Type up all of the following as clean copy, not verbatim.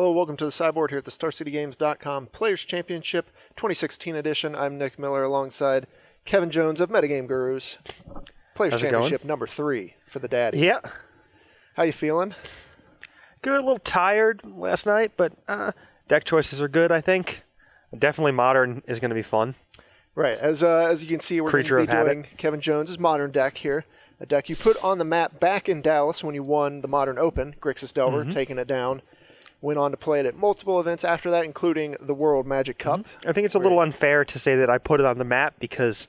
Hello, welcome to the sideboard here at the StarCityGames.com Players Championship 2016 edition. I'm Nick Miller alongside Kevin Jones of Metagame Gurus. Players Championship number 3 for the daddy. Yeah. How you feeling? Good, a little tired last night, but deck choices are good, I think. Definitely Modern is going to be fun. Right, as you can see, we're going to be doing Kevin Jones' Modern deck here. A deck you put on the map back in Dallas when you won the Modern Open, Grixis Delver, taking it down. Went on to play it at multiple events after that, including the World Magic Cup. I think it's a little unfair to say that I put it on the map because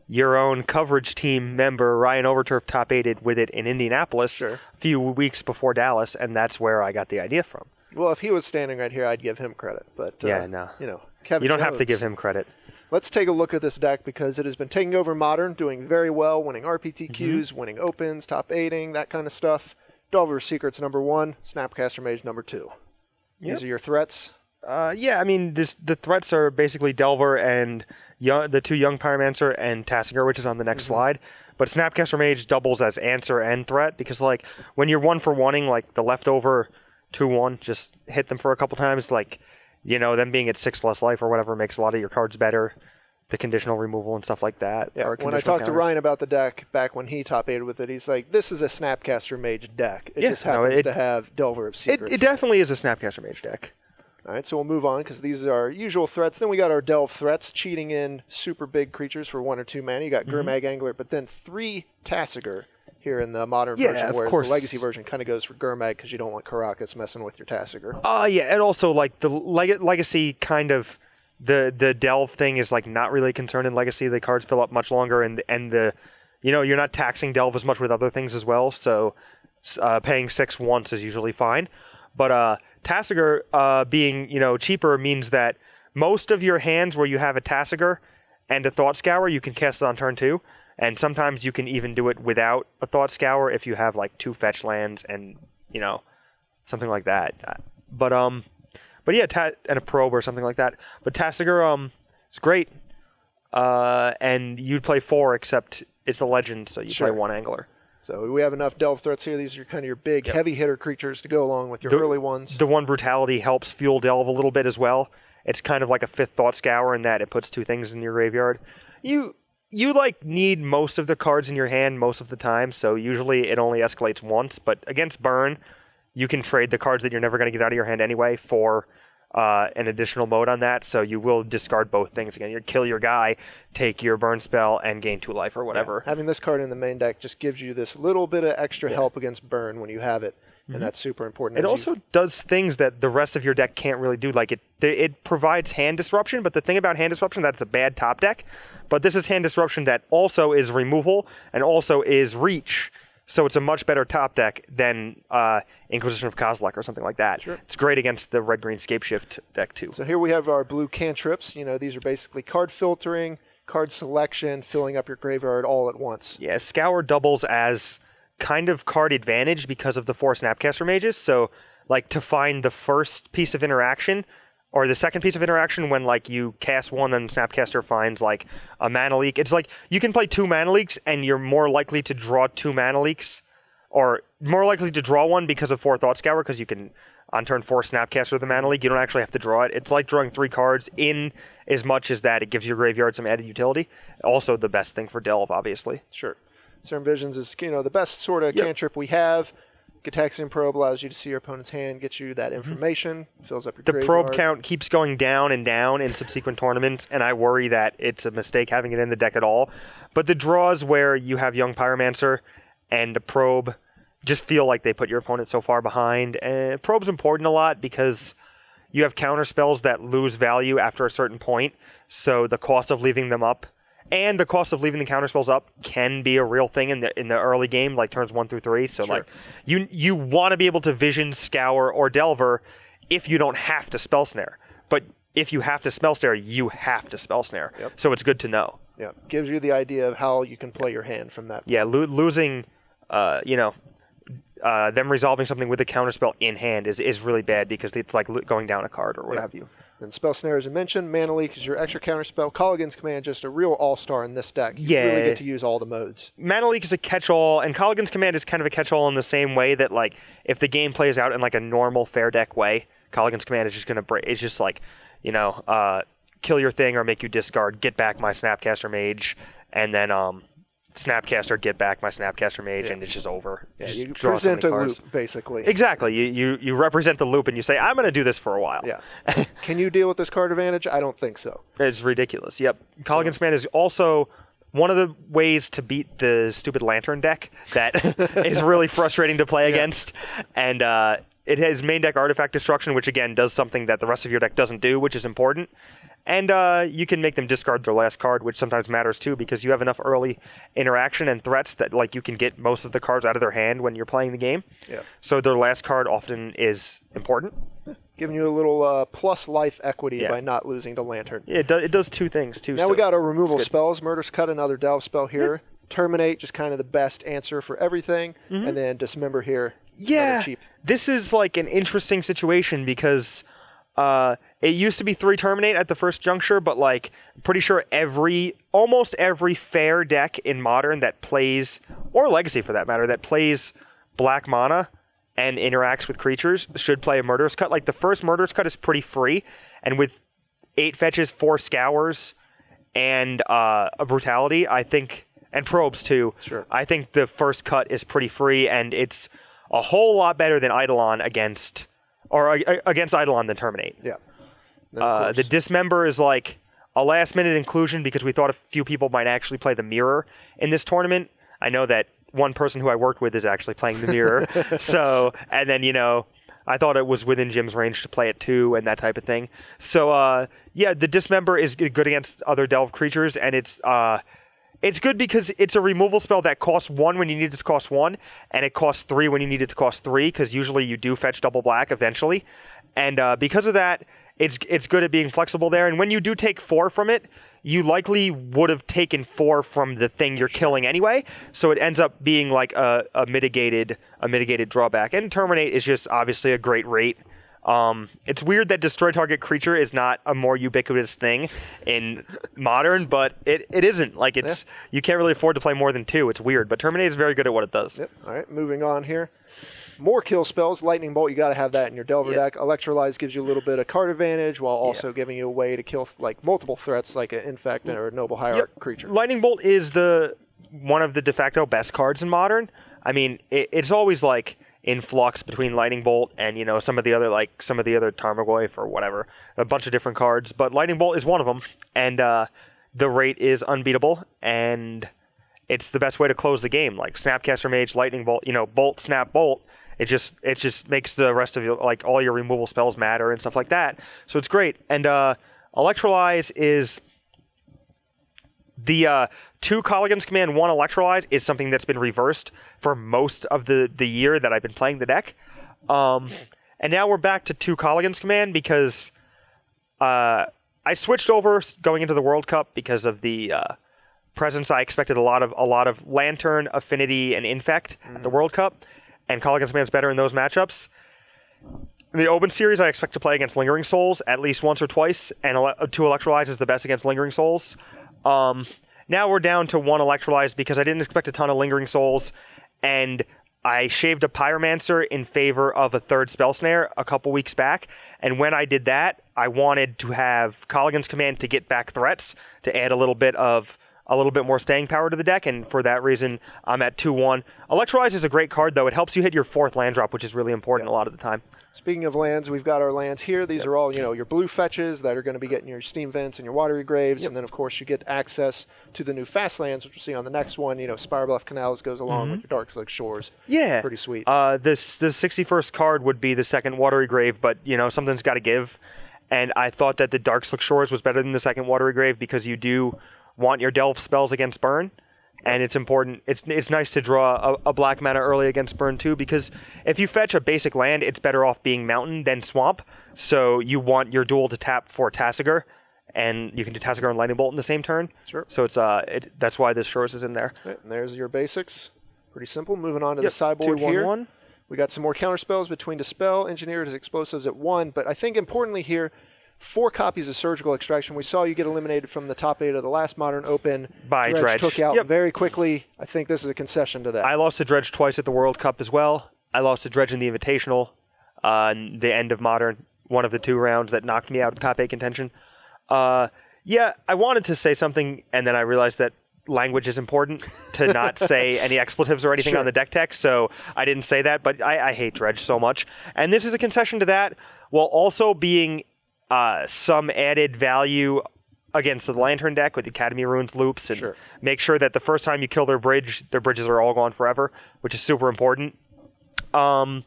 your own coverage team member, Ryan Overturf, top-8'd with it in Indianapolis a few weeks before Dallas, and that's where I got the idea from. Well, if he was standing right here, I'd give him credit. But yeah, no. You know, Kevin You don't Jones, have to give him credit. Let's take a look at this deck because it has been taking over Modern, doing very well, winning RPTQs, winning Opens, top-8ing, that kind of stuff. Delver's Secrets number 1, Snapcaster Mage number 2. These are your threats? Yeah, I mean, the threats are basically Delver and the 2 Young Pyromancer and Tassiger, which is on the next slide. But Snapcaster Mage doubles as answer and threat because, like, when you're 1-for-1ing, like, the leftover 2-1, just hit them for a couple times, like, you know, them being at 6 less life or whatever makes a lot of your cards better. The conditional removal and stuff like that. Yeah, when I talked to Ryan about the deck back when he top-8'd with it, he's like, this is a Snapcaster Mage deck. It just happens to have Delver of Secrets. It definitely is a Snapcaster Mage deck. All right, so we'll move on because these are our usual threats. Then we got our Delve threats, cheating in super big creatures for 1 or 2 mana. You got Gurmag Angler, but then 3 Tassiger here in the Modern version, whereas the Legacy version kind of goes for Gurmag because you don't want Karakas messing with your Tassiger. Yeah, and also, like, the Legacy kind of... The Delve thing is like not really concerned in Legacy. The cards fill up much longer, and the you're not taxing Delve as much with other things as well. So paying 6 once is usually fine. But Tassiger being cheaper means that most of your hands where you have a Tassiger and a Thought Scour, you can cast it on turn 2, and sometimes you can even do it without a Thought Scour if you have like 2 fetch lands and something like that. But yeah, and a probe or something like that. But Tassiger is great. And you'd play 4, except it's a legend, so you play 1 angler. So we have enough Delve threats here. These are kind of your big, heavy hitter creatures to go along with your early ones. The 1 Brutality helps fuel Delve a little bit as well. It's kind of like a 5th Thought Scour in that it puts 2 things in your graveyard. You like need most of the cards in your hand most of the time, so usually it only escalates once. But against Burn, you can trade the cards that you're never going to get out of your hand anyway for an additional mode on that, so you will discard both things again. You kill your guy, take your burn spell, and gain 2 life or whatever. Yeah. Having this card in the main deck just gives you this little bit of extra help against burn when you have it, and that's super important. It also does things that the rest of your deck can't really do. Like it provides hand disruption, but the thing about hand disruption, that's a bad top deck. But this is hand disruption that also is removal and also is reach. So it's a much better top deck than Inquisition of Kozilek or something like that. Sure. It's great against the red-green Scapeshift deck, too. So here we have our blue cantrips. These are basically card filtering, card selection, filling up your graveyard all at once. Yeah, Scour doubles as kind of card advantage because of the 4 Snapcaster Mages. So, like, to find the first piece of interaction... or the second piece of interaction when, like, you cast 1, then Snapcaster finds, like, a mana leak. It's like, you can play 2 mana leaks, and you're more likely to draw 2 mana leaks, or more likely to draw 1 because of 4 Thought Scour, because you can, on turn 4, Snapcaster the mana leak. You don't actually have to draw it. It's like drawing 3 cards in as much as that. It gives your graveyard some added utility. Also the best thing for Delve, obviously. Sure. Serum Visions is, the best sort of cantrip we have. Gitaxian Probe allows you to see your opponent's hand, gets you that information, fills up your graveyard. The probe count keeps going down and down in subsequent tournaments, and I worry that it's a mistake having it in the deck at all. But the draws where you have Young Pyromancer and a probe just feel like they put your opponent so far behind. And probe's important a lot because you have counter spells that lose value after a certain point, so the cost of leaving them up and the cost of leaving the counterspells up can be a real thing in the early game, like turns 1 through 3. So like you want to be able to vision, scour, or delver if you don't have to spell snare. But if you have to spell snare, you have to spell snare. Yep. So it's good to know. Yeah, gives you the idea of how you can play your hand from that point. Yeah, losing, them resolving something with a counterspell in hand is really bad because it's like going down a card or what have you. And Spell Snare, as I mentioned, Mana Leak is your extra counterspell. Colligan's Command, just a real all-star in this deck. You really get to use all the modes. Mana Leak is a catch-all, and Colligan's Command is kind of a catch-all in the same way that, like, if the game plays out in, like, a normal fair deck way, Colligan's Command is just going to break. It's just like, kill your thing or make you discard, get back my Snapcaster Mage, and then Snapcaster, get back my Snapcaster Mage, and it's just over. Yeah, you present a loop, basically. Exactly. You represent the loop, and you say, I'm going to do this for a while. Yeah. Can you deal with this card advantage? I don't think so. It's ridiculous. Yep. Colligan's Command is also one of the ways to beat the stupid Lantern deck that is really frustrating to play against. And it has main deck Artifact Destruction, which, again, does something that the rest of your deck doesn't do, which is important. And you can make them discard their last card, which sometimes matters too, because you have enough early interaction and threats that you can get most of the cards out of their hand when you're playing the game. Yeah. So their last card often is important. Giving you a little plus life equity by not losing to Lantern. Yeah, it does two things too. Now we got our removal spells. Murderous Cut, another delve spell here. Terminate, just kind of the best answer for everything. And then Dismember here. Cheap. This is like an interesting situation because it used to be 3 Terminate at the first juncture, but I'm pretty sure almost every fair deck in Modern that plays, or Legacy for that matter, that plays black mana and interacts with creatures should play a Murderous Cut. The first Murderous Cut is pretty free, and with 8 fetches, 4 Scours, and a Brutality, I think, and Probes too. Sure. I think the first cut is pretty free, and it's a whole lot better than Eidolon against Eidolon than Terminate. Yeah. The Dismember is like a last-minute inclusion because we thought a few people might actually play the Mirror in this tournament. I know that one person who I worked with is actually playing the Mirror. And then, I thought it was within Jim's range to play it too and that type of thing. So, the Dismember is good against other Delve creatures, and it's good because it's a removal spell that costs 1 when you need it to cost 1, and it costs 3 when you need it to cost 3, because usually you do fetch double black eventually. And because of that, it's good at being flexible there. And when you do take 4 from it, you likely would have taken 4 from the thing you're killing anyway. So it ends up being like a mitigated drawback. And Terminate is just obviously a great rate. It's weird that Destroy Target Creature is not a more ubiquitous thing in Modern, but it isn't. You can't really afford to play more than 2. It's weird, but Terminate is very good at what it does. Yep. All right, moving on here. More kill spells. Lightning Bolt, you got to have that in your Delver deck. Electrolyze gives you a little bit of card advantage while also giving you a way to kill multiple threats like an Infect or a Noble Hierarch creature. Lightning Bolt is one of the de facto best cards in Modern. I mean, it's always in flux between Lightning Bolt and some of the other Tarmogoyf or whatever, a bunch of different cards. But Lightning Bolt is one of them, and the rate is unbeatable, and it's the best way to close the game. Snapcaster Mage, Lightning Bolt, Bolt, Snap, Bolt. It just makes the rest of your all your removal spells matter and stuff like that. So it's great. And Electrolyze is the 2 Colligan's Command, 1 Electrolyze is something that's been reversed for most of the year that I've been playing the deck. And now we're back to 2 Colligan's Command because I switched over going into the World Cup because of the presence. I expected a lot of Lantern, Affinity, and Infect at the World Cup. And Colligan's Command's better in those matchups. In the Open Series, I expect to play against Lingering Souls at least once or twice, and 2 Electrolyze is the best against Lingering Souls. Now we're down to 1 Electrolyze because I didn't expect a ton of Lingering Souls, and I shaved a Pyromancer in favor of a 3rd Spell Snare a couple weeks back, and when I did that, I wanted to have Colligan's Command to get back threats, to add a little bit more staying power to the deck, and for that reason, I'm at 2-1. Electrolyze is a great card, though. It helps you hit your 4th land drop, which is really important a lot of the time. Speaking of lands, we've got our lands here. These are all, your blue fetches that are going to be getting your Steam Vents and your Watery Graves, and then, of course, you get access to the new fast lands, which we'll see on the next one. Spirebluff Canals goes along with your Darkslug Shores. Yeah. Pretty sweet. This 61st card would be the 2nd Watery Grave, but, something's got to give. And I thought that the Darkslug Shores was better than the 2nd Watery Grave because you do want your Delve spells against Burn, and it's important. It's nice to draw a black mana early against Burn too, because if you fetch a basic land, it's better off being Mountain than Swamp, so you want your duel to tap for Tasigur, and you can do Tasigur and Lightning Bolt in the same turn. Sure. So that's why this Shores is in there. Right, and there's your basics. Pretty simple. Moving on to the sideboard here. 2/1/1. We got some more counter spells between Dispel, Engineered as Explosives at 1, but I think importantly here, 4 copies of Surgical Extraction. We saw you get eliminated from the top 8 of the last Modern Open. By Dredge. Took you out very quickly. I think this is a concession to that. I lost to Dredge twice at the World Cup as well. I lost to Dredge in the Invitational, the end of Modern. one of the 2 rounds that knocked me out of top 8 contention. Yeah, I wanted to say something, and then I realized that language is important to not say any expletives or anything on the deck text, so I didn't say that, but I hate Dredge so much. And this is a concession to that, while also being some added value against the Lantern deck with Academy Ruins loops, and make sure that the first time you kill their bridges are all gone forever, which is super important. And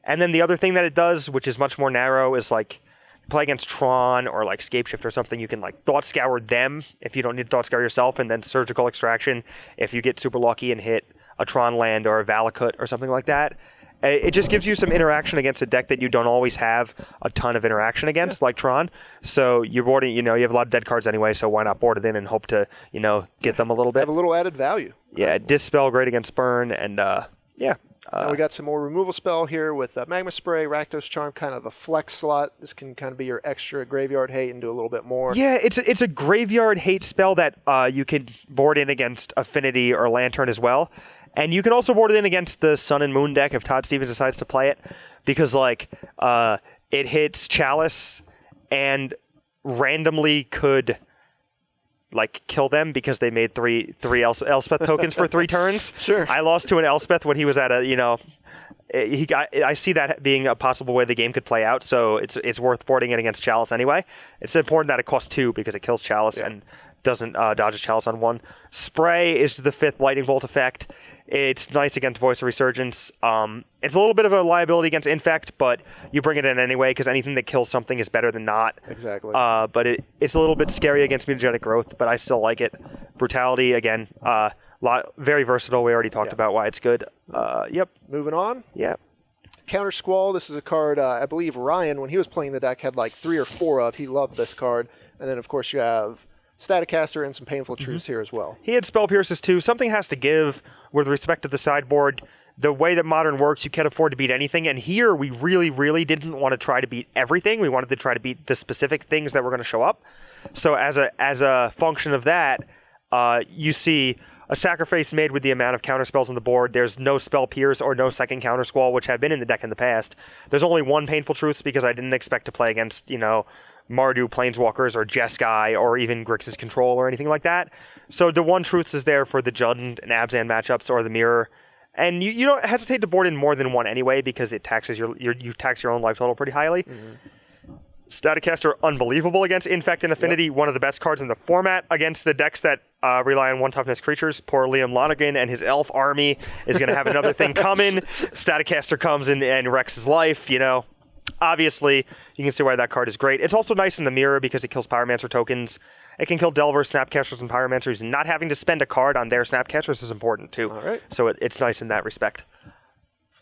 then the other thing that it does, which is much more narrow, is like play against Tron or like Scapeshift or something, you can like Thought Scour them if you don't need to Thought Scour yourself, and then Surgical Extraction if you get super lucky and hit a Tron land or a Valakut or something like that. It just gives you some interaction against a deck that you don't always have a ton of interaction against, like Tron. So you're boarding, you have a lot of dead cards anyway, so why not board it in and hope to, get them a little bit. Have a little added value. Yeah, Dispel, great against Burn, and yeah. Now we got some more removal spell here with Magma Spray, Rakdos Charm, kind of a flex slot. This can kind of be your extra graveyard hate and do a little bit more. Yeah, it's a graveyard hate spell that you can board in against Affinity or Lantern as well. And you can also board it in against the Sun and Moon deck if Todd Stevens decides to play it, because it hits Chalice and randomly could kill them because they made three Elspeth tokens for 3 turns. Sure. I lost to an Elspeth when he was at I see that being a possible way the game could play out, so it's worth boarding it against Chalice anyway. It's important that it costs 2 because it kills Chalice and doesn't dodge a Chalice on 1. Spray is the 5th Lightning Bolt effect. It's nice against Voice of Resurgence. It's a little bit of a liability against Infect, but you bring it in anyway because anything that kills something is better than not. Exactly. But it's a little bit scary against Mutagenic Growth, but I still like it. Brutality, again, very versatile. We already talked about why it's good. Yep. Moving on. Yep. Counter Squall. This is a card I believe Ryan, when he was playing the deck, had 3 or 4 of. He loved this card. And then, of course, you have Staticaster and some Painful Truths here as well. He had Spell Pierces too. Something has to give with respect to the sideboard. The way that Modern works, you can't afford to beat anything. And here, we really, really didn't want to try to beat everything. We wanted to try to beat the specific things that were going to show up. So as a function of that, you see a sacrifice made with the amount of counter spells on the board. There's no Spell Pierce or no second Counter Squall, which have been in the deck in the past. There's only 1 Painful Truths because I didn't expect to play against, Mardu Planeswalkers or Jeskai or even Grixis Control or anything like that. So the 1 Truths is there for the Jund and Abzan matchups or the Mirror. And you don't hesitate to board in more than 1 anyway because it taxes you tax your own life total pretty highly. Staticaster, unbelievable against Infect and Affinity. One of the best cards in the format against the decks that rely on 1 toughness creatures. Poor Liam Lonergan and his elf army is going to have another thing coming. Staticaster comes in and wrecks his life, Obviously, you can see why that card is great. It's also nice in the Mirror because it kills Pyromancer tokens. It can kill Delvers, Snapcasters, and Pyromancers, and not having to spend a card on their Snapcasters is important too. All right. So it's nice in that respect.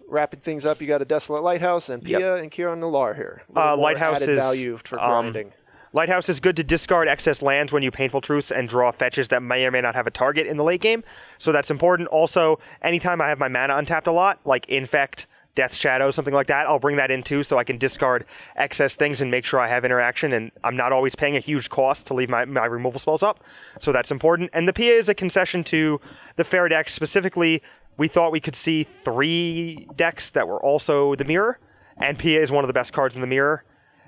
Wrapping things up, you got a Desolate Lighthouse and Pia and Kieran Nalaar here. Lighthouse is value for grinding. Lighthouse is good to discard excess lands when you Painful Truths and draw fetches that may or may not have a target in the late game. So that's important. Also, anytime I have my mana untapped a lot, like Infect, Death's Shadow, something like that, I'll bring that in too so I can discard excess things and make sure I have interaction, and I'm not always paying a huge cost to leave my removal spells up. So that's important. And the PA is a concession to the fair deck. Specifically, we thought we could see 3 decks that were also the Mirror, and PA is one of the best cards in the Mirror.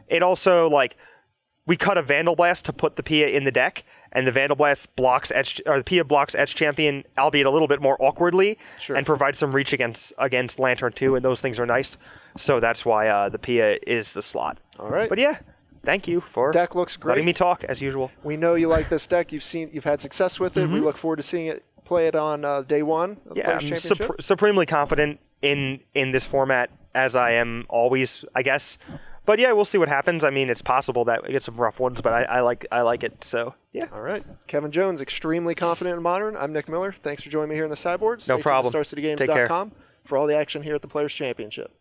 It also, we cut a Vandal Blast to put the Pia in the deck, and the Vandal Blast blocks the Pia blocks Etch Champion, albeit a little bit more awkwardly, and provides some reach against Lantern too, and those things are nice. So that's why the Pia is the slot. All right. But yeah, thank you for deck looks great. Letting me talk as usual. We know you like this deck. You've had success with it. We look forward to seeing it play it on day 1 of the Players' Championship. I'm supremely confident in this format, as I am always, I guess. But yeah, we'll see what happens. I mean, it's possible that we get some rough ones, but I like it. So yeah. All right. Kevin Jones, extremely confident in Modern. I'm Nick Miller. Thanks for joining me here in the Sideboards. No problem. StarCityGames.com for all the action here at the Players' Championship.